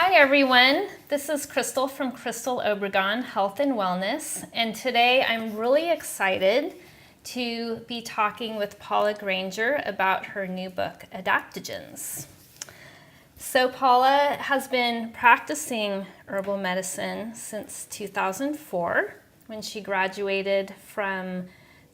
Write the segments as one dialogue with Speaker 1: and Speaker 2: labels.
Speaker 1: Hi everyone, this is Crystal from Crystal Obregon Health and Wellness, and today I'm really excited to be talking with Paula Grainger about her new book, Adaptogens. So Paula has been practicing herbal medicine since 2004 when she graduated from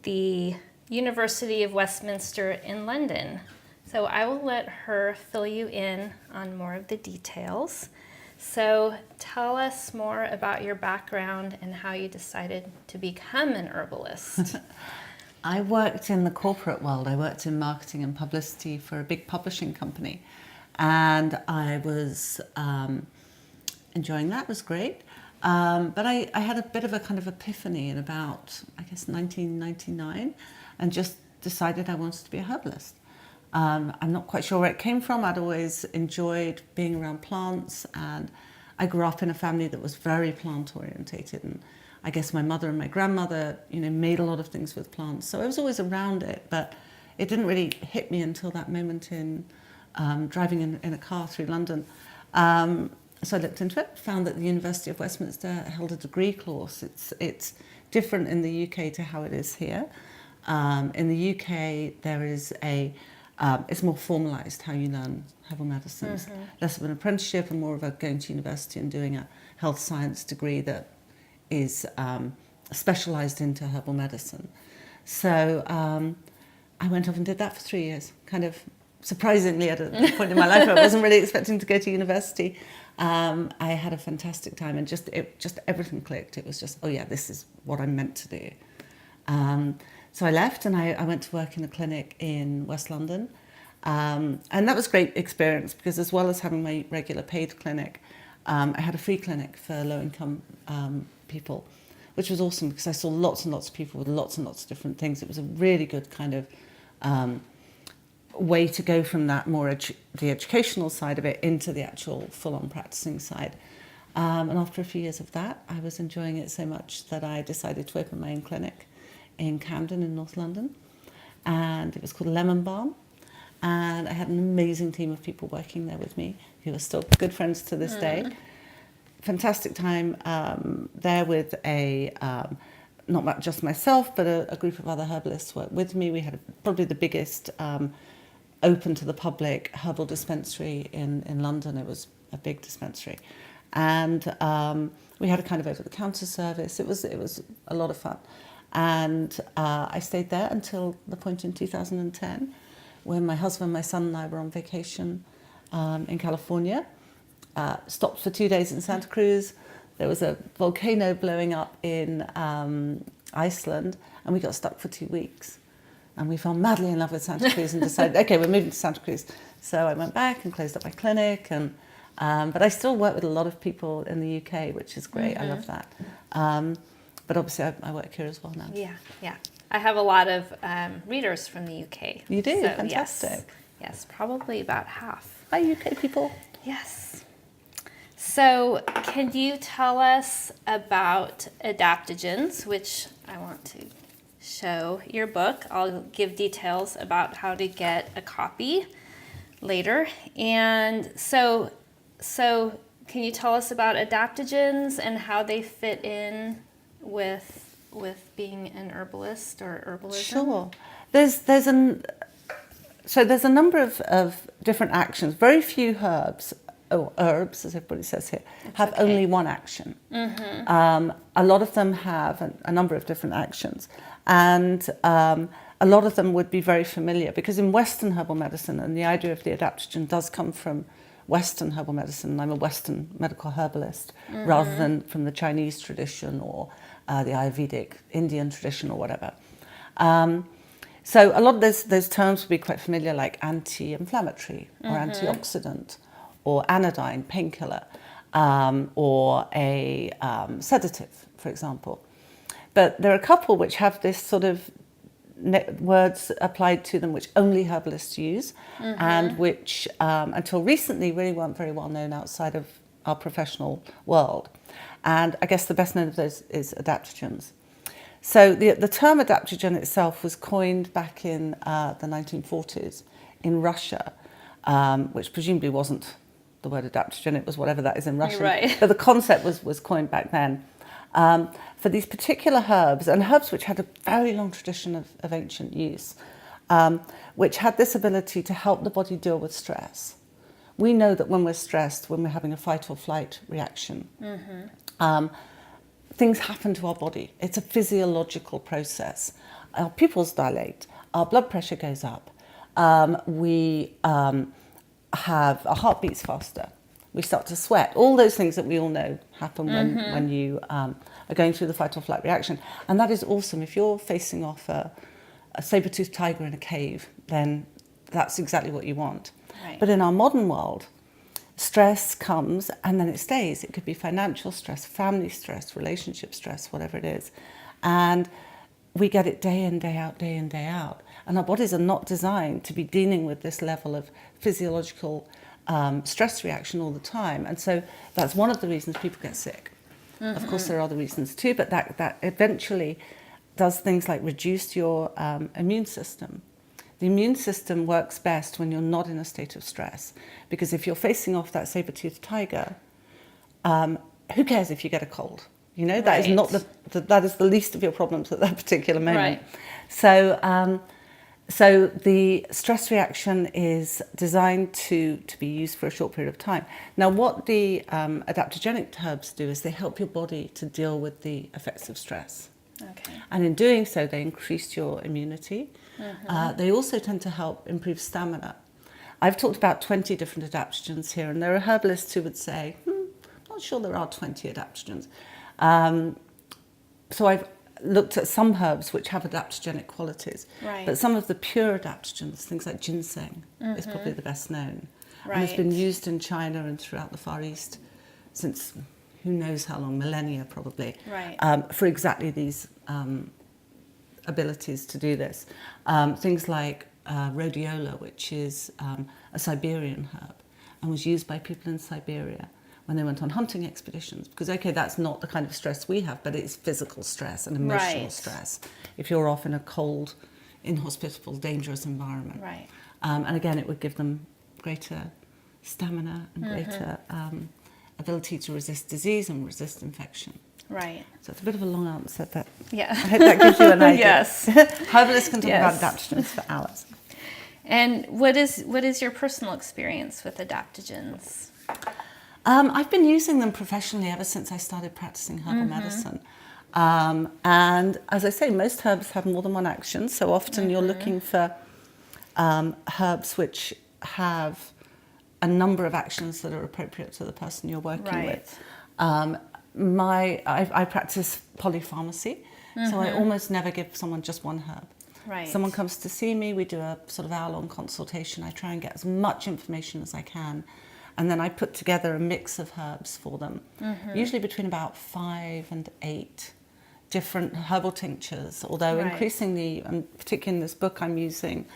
Speaker 1: the University of Westminster in London. So I will let her fill you in on more of the details. So tell us more about your background and how you decided to become an herbalist.
Speaker 2: I worked in the corporate world. I worked in marketing and publicity for a big publishing company. And I was enjoying that. It was great. But I had a bit of a kind of epiphany in about, 1999, and just decided I wanted to be a herbalist. I'm not quite sure where it came from. I'd always enjoyed being around plants, and I grew up in a family that was very plant orientated, and I guess my mother and my grandmother, made a lot of things with plants. So I was always around it, but it didn't really hit me until that moment in driving in a car through London. So I looked into it, found that the University of Westminster held a degree course. It's different in the UK to how it is here. In the UK, there is it's more formalised how you learn herbal medicines. Mm-hmm. Less of an apprenticeship and more of a going to university and doing a health science degree that is specialised into herbal medicine. So I went off and did that for 3 years, kind of surprisingly at a point in my life where I wasn't really expecting to go to university. I had a fantastic time, and just everything clicked. It was just, oh yeah, this is what I'm meant to do. So I left and I went to work in a clinic in West London. And that was a great experience because as well as having my regular paid clinic, I had a free clinic for low-income people, which was awesome because I saw lots and lots of people with lots and lots of different things. It was a really good kind of way to go from that more the educational side of it into the actual full-on practicing side. And after a few years of that, I was enjoying it so much that I decided to open my own clinic in Camden in North London, and it was called Lemon Balm, and I had an amazing team of people working there with me who are still good friends to this day. Fantastic time there with not just myself, but a group of other herbalists worked with me. We had probably the biggest open to the public herbal dispensary in London. It was a big dispensary, and we had a kind of over-the-counter service. It was a lot of fun. And I stayed there until the point in 2010 when my husband, my son and I were on vacation in California. Stopped for 2 days in Santa Cruz. There was a volcano blowing up in Iceland, and we got stuck for 2 weeks. And we fell madly in love with Santa Cruz and decided, okay, we're moving to Santa Cruz. So I went back and closed up my clinic. But I still work with a lot of people in the UK, which is great. Mm-hmm. I love that. But obviously I work here as well now.
Speaker 1: Yeah. I have a lot of readers from the UK.
Speaker 2: You do?
Speaker 1: So,
Speaker 2: fantastic.
Speaker 1: Yes, probably about half.
Speaker 2: Hi, UK people.
Speaker 1: Yes. So can you tell us about Adaptogens, which I want to show your book. I'll give details about how to get a copy later. And so can you tell us about Adaptogens and how they fit in with being an herbalist or herbalism?
Speaker 2: Sure. There's a number of different actions. Very few herbs, or herbs as everybody says here, have only one action. Mm-hmm. A lot of them have a number of different actions, and a lot of them would be very familiar because in Western herbal medicine, and the idea of the adaptogen does come from Western herbal medicine. I'm a Western medical herbalist, mm-hmm. rather than from the Chinese tradition or the Ayurvedic Indian tradition or whatever. So a lot of those terms would be quite familiar, like anti-inflammatory or mm-hmm. antioxidant or anodyne, painkiller, or a sedative, for example. But there are a couple which have this sort of words applied to them which only herbalists use, mm-hmm. and which until recently really weren't very well known outside of our professional world. And I guess the best known of those is adaptogens. So the term adaptogen itself was coined back in the 1940s in Russia, which presumably wasn't the word adaptogen, it was whatever that is in Russian.
Speaker 1: Right.
Speaker 2: But the concept was coined back then for these particular herbs, and herbs which had a very long tradition of ancient use, which had this ability to help the body deal with stress. We know that when we're stressed, when we're having a fight or flight reaction, things happen to our body. It's a physiological process. Our pupils dilate, our blood pressure goes up, we have our heart beats faster, we start to sweat. All those things that we all know happen when you are going through the fight or flight reaction. And that is awesome. If you're facing off a saber-toothed tiger in a cave, then that's exactly what you want.
Speaker 1: Right.
Speaker 2: But in our modern world, stress comes and then it stays. It could be financial stress, family stress, relationship stress, whatever it is. And we get it day in, day out, day in, day out. And our bodies are not designed to be dealing with this level of physiological stress reaction all the time. And so that's one of the reasons people get sick. Of course, there are other reasons too, but that eventually does things like reduce your immune system. The immune system works best when you're not in a state of stress, because if you're facing off that saber-toothed tiger, who cares if you get a cold? You know, that is not that is the least of your problems at that particular moment.
Speaker 1: Right.
Speaker 2: So the stress reaction is designed to be used for a short period of time. Now, what the adaptogenic herbs do is they help your body to deal with the effects of stress.
Speaker 1: Okay.
Speaker 2: And in doing so, they increase your immunity. They also tend to help improve stamina. I've talked about 20 different adaptogens here, and there are herbalists who would say, not sure there are 20 adaptogens. So I've looked at some herbs which have adaptogenic qualities, but some of the pure adaptogens, things like ginseng, is probably the best known. And it's been used in China and throughout the Far East since who knows how long, millennia probably, for exactly these abilities to do this. Things like rhodiola, which is a Siberian herb and was used by people in Siberia when they went on hunting expeditions, because okay, that's not the kind of stress we have, but it's physical stress and emotional stress if you're off in a cold, inhospitable, dangerous environment. And again, it would give them greater stamina and greater ability to resist disease and resist infection.
Speaker 1: Right.
Speaker 2: So it's a bit of a long answer, but
Speaker 1: yeah.
Speaker 2: I hope that gives you an idea.
Speaker 1: Yes.
Speaker 2: Herbalists can talk about adaptogens for hours.
Speaker 1: And what is your personal experience with adaptogens?
Speaker 2: I've been using them professionally ever since I started practicing herbal medicine. And as I say, most herbs have more than one action. So often you're looking for herbs which have a number of actions that are appropriate to the person you're working with. I practice polypharmacy, so I almost never give someone just one herb. Someone comes to see me, we do a sort of hour-long consultation. I try and get as much information as I can, and then I put together a mix of herbs for them, usually between about 5 and 8 different herbal tinctures, although increasingly, and particularly in this book, I'm using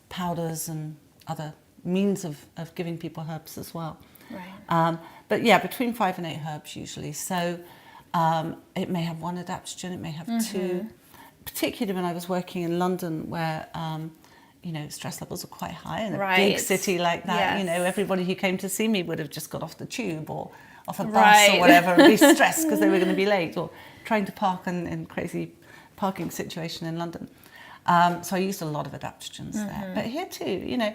Speaker 2: powders and other means of giving people herbs as well. But yeah, between 5 and 8 herbs usually. So it may have one adaptogen, it may have 2. Particularly when I was working in London, where you know, stress levels are quite high in a big city like that. You know, everybody who came to see me would have just got off the tube or off a bus or whatever and be stressed because they were going to be late, or trying to park in crazy parking situation in London. So I used a lot of adaptogens there. But here too, you know,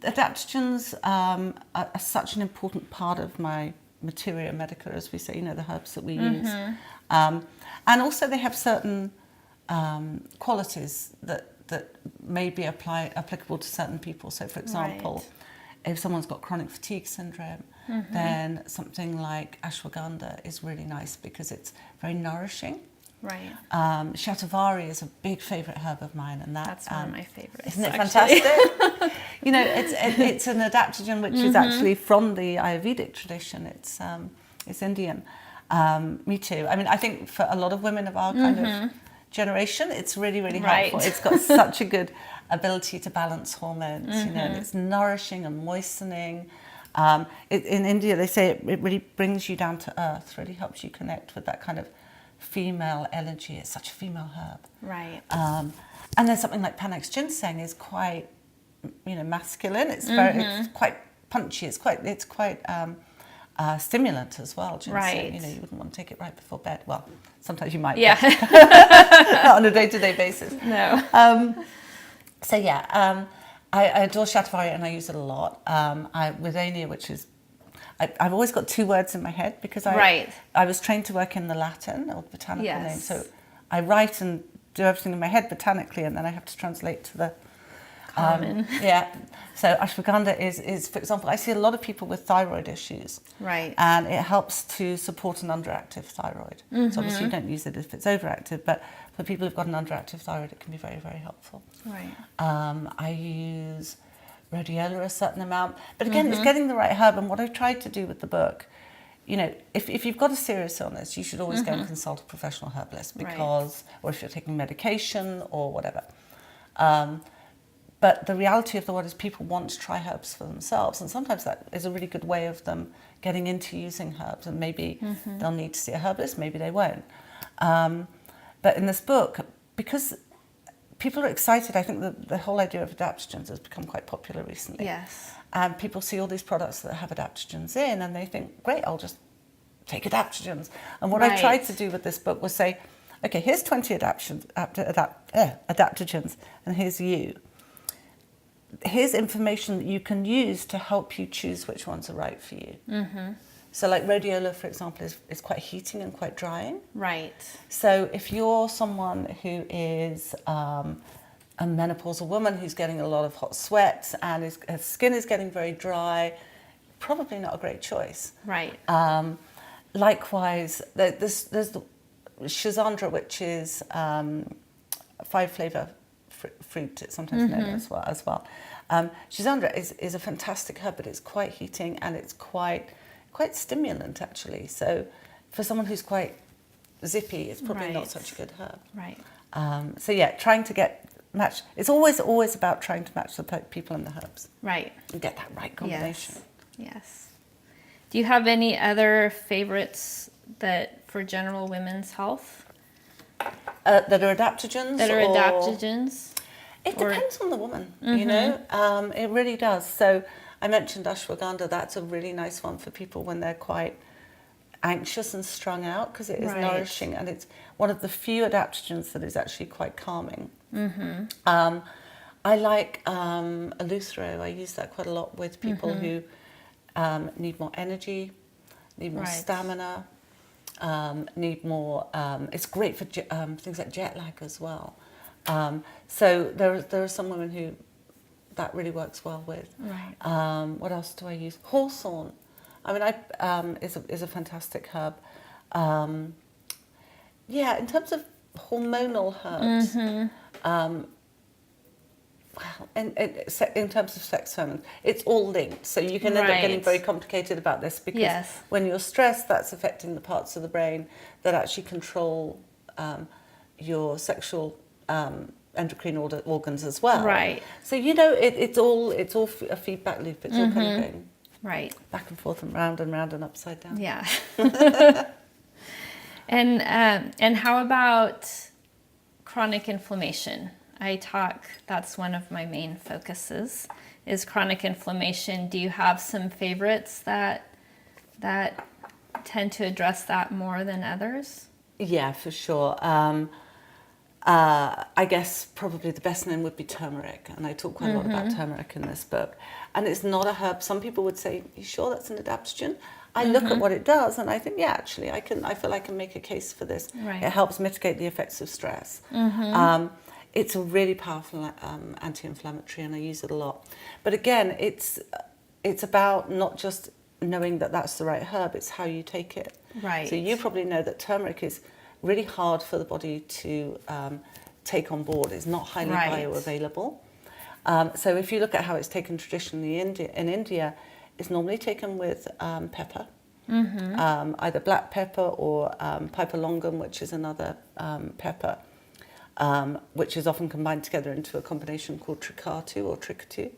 Speaker 2: adaptogens are such an important part of my materia medica, as we say, you know, the herbs that we use. And also they have certain qualities that may be applicable to certain people. So for example, if someone's got chronic fatigue syndrome, then something like ashwagandha is really nice because it's very nourishing. Shatavari is a big favourite herb of mine, and that's one of my favourites. Isn't it fantastic? You know, it's an adaptogen which is actually from the Ayurvedic tradition. It's Indian. Me too. I mean, I think for a lot of women of our kind of generation, it's really, really helpful. It's got such a good ability to balance hormones, you know, and it's nourishing and moistening. In India, they say it really brings you down to earth, really helps you connect with that kind of female energy. It's such a female herb. And then something like Panax ginseng is quite, you know, masculine. It's very, it's quite punchy. It's quite stimulant as well. Ginseng.
Speaker 1: Right.
Speaker 2: You know, you wouldn't want to take it right before bed. Well, sometimes you might.
Speaker 1: Yeah.
Speaker 2: Not on a day-to-day basis.
Speaker 1: No.
Speaker 2: I adore Shatavari and I use it a lot. With Ania, which is, I've always got two words in my head because I was trained to work in the Latin or botanical name. So I write and do everything in my head botanically, and then I have to translate to the
Speaker 1: common.
Speaker 2: So ashwagandha is, for example, I see a lot of people with thyroid issues.
Speaker 1: Right.
Speaker 2: And it helps to support an underactive thyroid. So obviously you don't use it if it's overactive, but for people who've got an underactive thyroid, it can be very, very helpful.
Speaker 1: Right.
Speaker 2: I use rhodiola a certain amount, but again, it's getting the right herb. And what I've tried to do with the book, you know, if you've got a serious illness, you should always go and consult a professional herbalist because, or if you're taking medication or whatever. But the reality of the world is people want to try herbs for themselves, and sometimes that is a really good way of them getting into using herbs, and maybe they'll need to see a herbalist, maybe they won't. But in this book, because people are excited, I think the whole idea of adaptogens has become quite popular recently.
Speaker 1: Yes.
Speaker 2: And people see all these products that have adaptogens in, and they think, great, I'll just take adaptogens. And what I tried to do with this book was say, okay, here's 20 adaptogens, and here's you. Here's information that you can use to help you choose which ones are right for you. So like rhodiola, for example, is quite heating and quite drying.
Speaker 1: Right.
Speaker 2: So if you're someone who is a menopausal woman who's getting a lot of hot sweats and her skin is getting very dry, probably not a great choice.
Speaker 1: Right.
Speaker 2: Likewise, there's the Schizandra, which is 5-flavor fruit, it's sometimes known as well. Schizandra is a fantastic herb, but it's quite heating and it's quite stimulant actually. So for someone who's quite zippy, it's probably not such a good herb.
Speaker 1: Right.
Speaker 2: Trying to match. It's always about trying to match the people and the herbs.
Speaker 1: Right.
Speaker 2: And get that right combination.
Speaker 1: Yes. Do you have any other favorites for general women's health?
Speaker 2: That are adaptogens? It depends on the woman, you know. It really does. So I mentioned ashwagandha. That's a really nice one for people when they're quite anxious and strung out because it is nourishing, and it's one of the few adaptogens that is actually quite calming. I like Eleuthero. I use that quite a lot with people who need more energy, need more stamina, need more. It's great for things like jet lag as well. So there are some women who that really works well with.
Speaker 1: Right.
Speaker 2: What else do I use? Hawthorn. I mean, is a fantastic herb. In terms of hormonal herbs, well, and in terms of sex hormones, it's all linked. So you can end up getting very complicated about this because when you're stressed, that's affecting the parts of the brain that actually control your sexual endocrine organs as well. Right. So you know, it's all a feedback loop. It's all kind of going back and forth and round and upside down.
Speaker 1: Yeah. And how about chronic inflammation? That's one of my main focuses, is chronic inflammation. Do you have some favorites that tend to address that more than others? Yeah,
Speaker 2: for sure. I guess probably the best known would be turmeric, and I talk quite a lot about turmeric in this book. And it's not a herb. Some people would say, "You sure that's an adaptogen?" I look at what it does, and I think, yeah, actually, I feel I can make a case for this. Right. It helps mitigate the effects of stress. It's a really powerful anti-inflammatory, and I use it a lot. But again, it's about not just knowing that that's the right herb; it's how you take it. Right. So you probably know that turmeric is really hard for the body to take on board. It's not highly bioavailable. So if you look at how it's taken traditionally in India, it's normally taken with pepper, either black pepper or piper longum, which is another pepper, which is often combined together into a combination called tricatu or tricatu.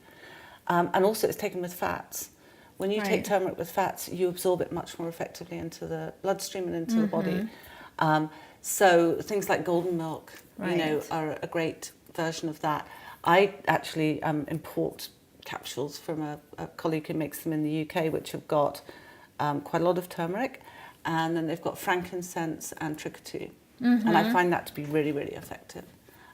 Speaker 2: And also it's taken with fats. When you take turmeric with fats, you absorb it much more effectively into the bloodstream and into the body. So things like golden milk, you know, are a great version of that. I actually import capsules from a colleague who makes them in the UK, which have got quite a lot of turmeric, and then they've got frankincense and trichotillue, and I find that to be really, really effective.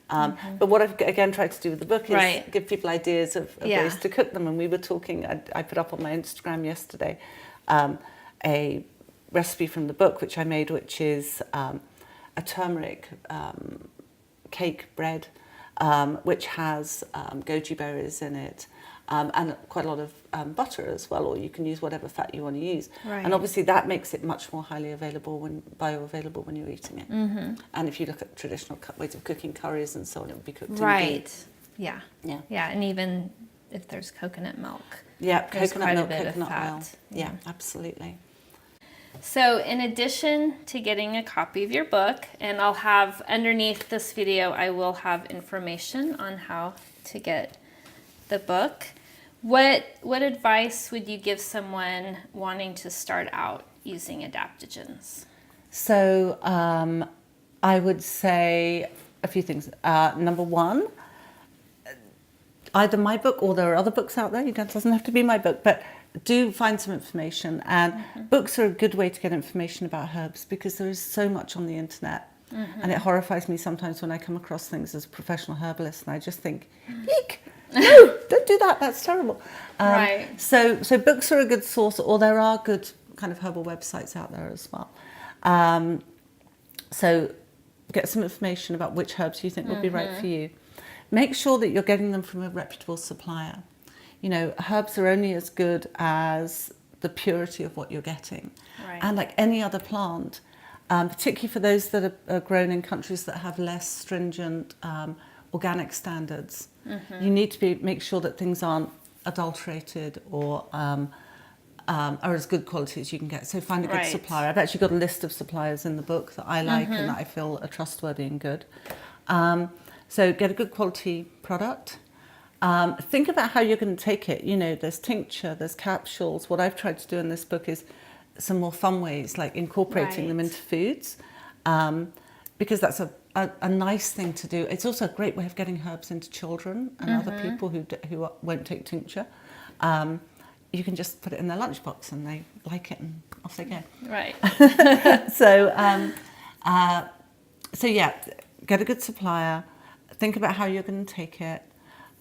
Speaker 2: But what I've again tried to do with the book is give people ideas of ways to cook them. And we were talking, I put up on my Instagram yesterday a recipe from the book which I made, which is a turmeric cake bread, which has goji berries in it, and quite a lot of butter as well, or you can use whatever fat you want to use. And obviously that makes it much more highly bioavailable when you're eating it. And if you look at traditional ways of cooking curries and so on, it would be cooked in ghee.
Speaker 1: Yeah, and even if there's coconut milk.
Speaker 2: Yeah,
Speaker 1: there's
Speaker 2: coconut milk,
Speaker 1: quite a bit
Speaker 2: coconut
Speaker 1: of fat.
Speaker 2: oil. Yeah, absolutely.
Speaker 1: So in addition to getting a copy of your book, and I'll have underneath this video, I will have information on how to get the book. What advice would you give someone wanting to start out using adaptogens?
Speaker 2: So I would say a few things. Number one, either my book or there are other books out there. It doesn't have to be my book, but do find some information. And books are a good way to get information about herbs because there is so much on the internet. And it horrifies me sometimes when I come across things as a professional herbalist and I just think, eek, no, don't do that, that's terrible. So books are a good source, or there are good kind of herbal websites out there as well. So get some information about which herbs you think would be right for you. Make sure that you're getting them from a reputable supplier. You know, herbs are only as good as the purity of what you're getting. And like any other plant, particularly for those that are grown in countries that have less stringent organic standards, you need to make sure that things aren't adulterated or are as good quality as you can get. So find a good supplier. I've actually got a list of suppliers in the book that I like and that I feel are trustworthy and good. So get a good quality product. Think about how you're going to take it. You know, there's tincture, there's capsules. What I've tried to do in this book is some more fun ways, like incorporating them into foods, because that's a nice thing to do. It's also a great way of getting herbs into children and other people who won't take tincture. You can just put it in their lunchbox and they like it and off they go. So yeah, get a good supplier. Think about how you're going to take it,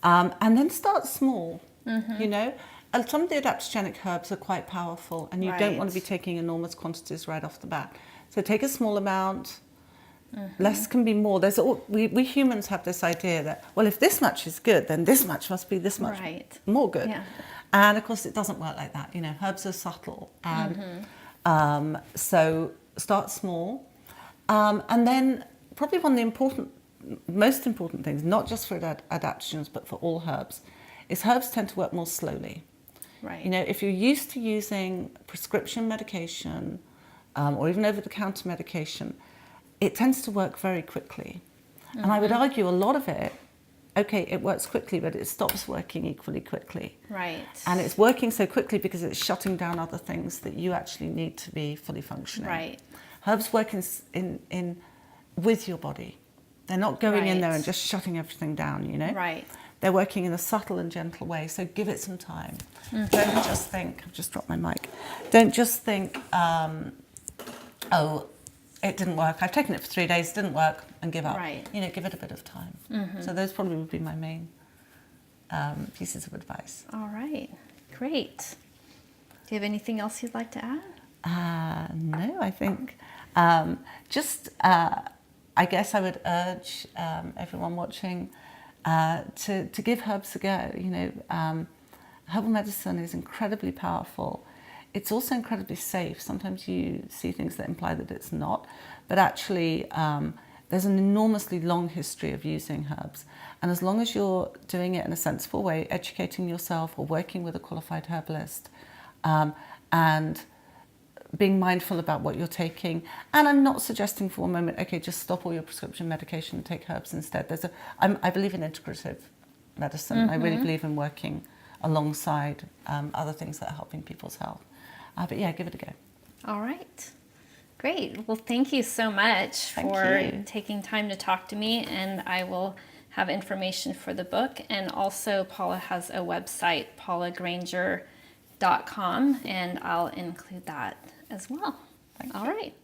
Speaker 2: and then start small. You know, and some of the adaptogenic herbs are quite powerful, and you don't want to be taking enormous quantities right off the bat. So take a small amount. Less can be more. We humans have this idea that, well, if this much is good, then this much must be this much more good. And of course, it doesn't work like that. You know, herbs are subtle, and so start small, and then probably one of the most important things, not just for adaptogens but for all herbs, is herbs tend to work more slowly. You know, if you're used to using prescription medication or even over-the-counter medication, it tends to work very quickly. And I would argue a lot of it, okay, it works quickly, but it stops working equally quickly. And it's working so quickly because it's shutting down other things that you actually need to be fully functioning. Herbs work in with your body. They're not going in there and just shutting everything down, you know? They're working in a subtle and gentle way, so give it some time. Don't just think, I've just dropped my mic. Don't just think, oh, it didn't work. I've taken it for 3 days, it didn't work, and give up. You know, give it a bit of time. So those probably would be my main pieces of advice.
Speaker 1: All right, great. Do you have anything else you'd like to add?
Speaker 2: No, I think I guess I would urge everyone watching to give herbs a go. You know, herbal medicine is incredibly powerful. It's also incredibly safe. Sometimes you see things that imply that it's not, but actually there's an enormously long history of using herbs. And as long as you're doing it in a sensible way, educating yourself or working with a qualified herbalist, and being mindful about what you're taking. And I'm not suggesting for one moment, okay, just stop all your prescription medication and take herbs instead. I believe in integrative medicine. I really believe in working alongside other things that are helping people's health. But yeah, give it a go.
Speaker 1: All right. Great. Well, thank you so much for taking time to talk to me, and I will have information for the book. And also Paula has a website, paulagrainger.com, and I'll include that as well. All right.